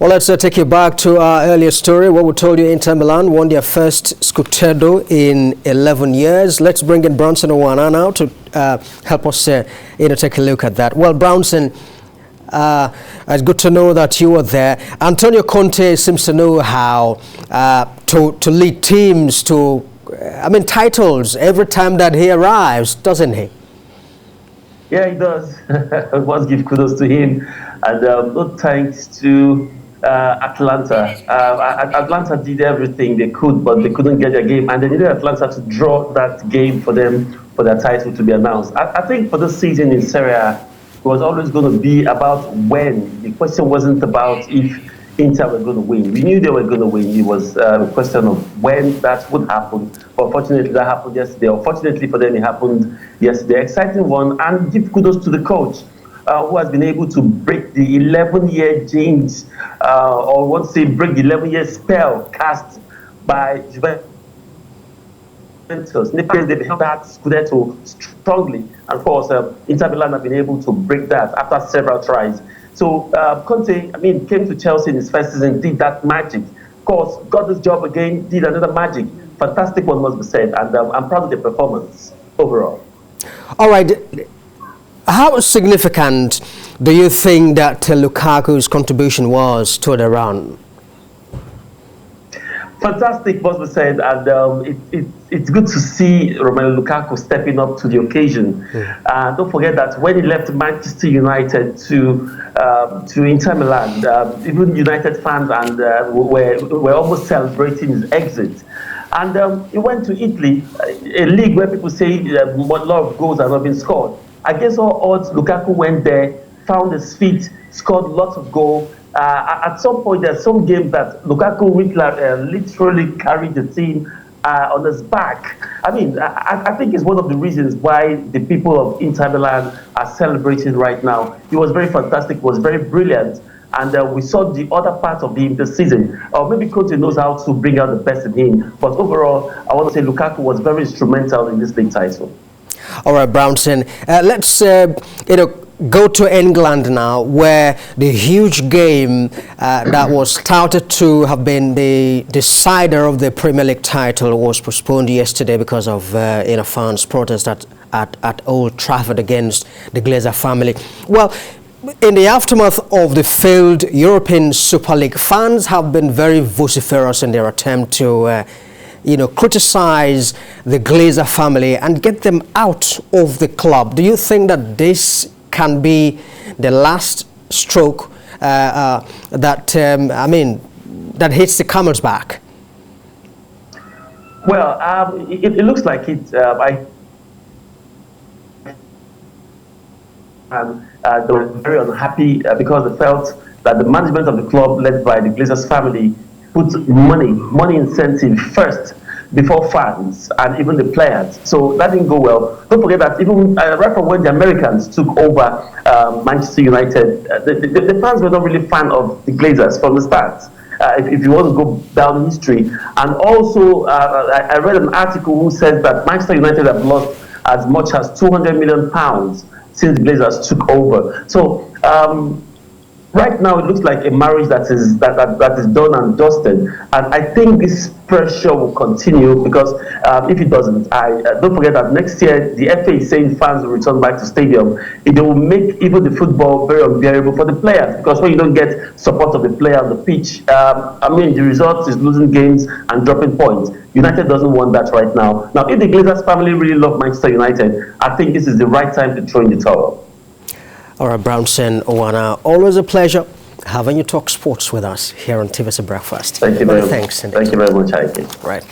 Well, let's take you back to our earlier story where we told you Inter Milan won their first Scudetto in 11 years. Let's bring in Brownson Owana now to help us take a look at that. Well, Brownson, it's good to know that you were there. Antonio Conte seems to know how to lead teams to, titles every time that he arrives, doesn't he? Yeah, he does. I must give kudos to him. And no thanks to Atlanta. Atlanta did everything they could, but they couldn't get their game. And they needed Atlanta to draw that game for them, for their title to be announced. I think for this season in Serie A, it was always going to be about when. The question wasn't about if Inter were going to win. We knew they were going to win. It was a question of when that would happen. But fortunately, that happened yesterday. Unfortunately for them, it happened yesterday. Exciting one. And give kudos to the coach, who has been able to break the 11-year jinx, or want to say break the 11-year spell cast by Juventus. They've held that Scudetto strongly. And of course, Inter Milan have been able to break that after several tries. So Conte, came to Chelsea in his first season, did that magic. Of course, got this job again, did another magic. Fantastic one, must be said. And I'm proud of the performance overall. All right. How significant do you think that Lukaku's contribution was to the run? Fantastic, must be said, and it's good to see Romelu Lukaku stepping up to the occasion. Don't forget that when he left Manchester United to Inter Milan, even United fans were almost celebrating his exit. And he went to Italy, a league where people say a lot of goals have not been scored. Against all odds, Lukaku went there, found his feet, scored lots of goals. At some point, there's some games that Lukaku literally carried the team on his back. I think it's one of the reasons why the people of Inter Milan are celebrating right now. He was very fantastic, was very brilliant, and we saw the other part of him this season. Or maybe Conte knows how to bring out the best in him. But overall, I want to say Lukaku was very instrumental in this league title. All right, Brownson. Let's go to England now, where the huge game that was touted to have been the decider of the Premier League title was postponed yesterday because of fans' protest at Old Trafford against the Glazer family. Well, in the aftermath of the failed European Super League, fans have been very vociferous in their attempt to criticize the Glazer family and get them out of the club. Do you think that this can be the last stroke that hits the camel's back? Well, it looks like it. They were very unhappy because they felt that the management of the club, led by the Glazers family, put money incentive first before fans and even the players. So that didn't go well. Don't forget that even right from when the Americans took over Manchester United, the fans were not really fan of the Glazers from the start. If you want to go down history. And also, I read an article who says that Manchester United have lost as much as £200 million since the Glazers took over. So right now, it looks like a marriage that is done and dusted, and I think this pressure will continue because if it doesn't, don't forget that next year the FA is saying fans will return back to stadium. They will make even the football very unbearable for the players because when you don't get support of the player on the pitch, the result is losing games and dropping points. United doesn't want that right now. Now, if the Glazers family really love Manchester United, I think this is the right time to throw in the towel. All right, Brownson Owana, always a pleasure having you talk sports with us here on TVC Breakfast. Thank you very much. Thanks. Thank you very much, Ike. Right.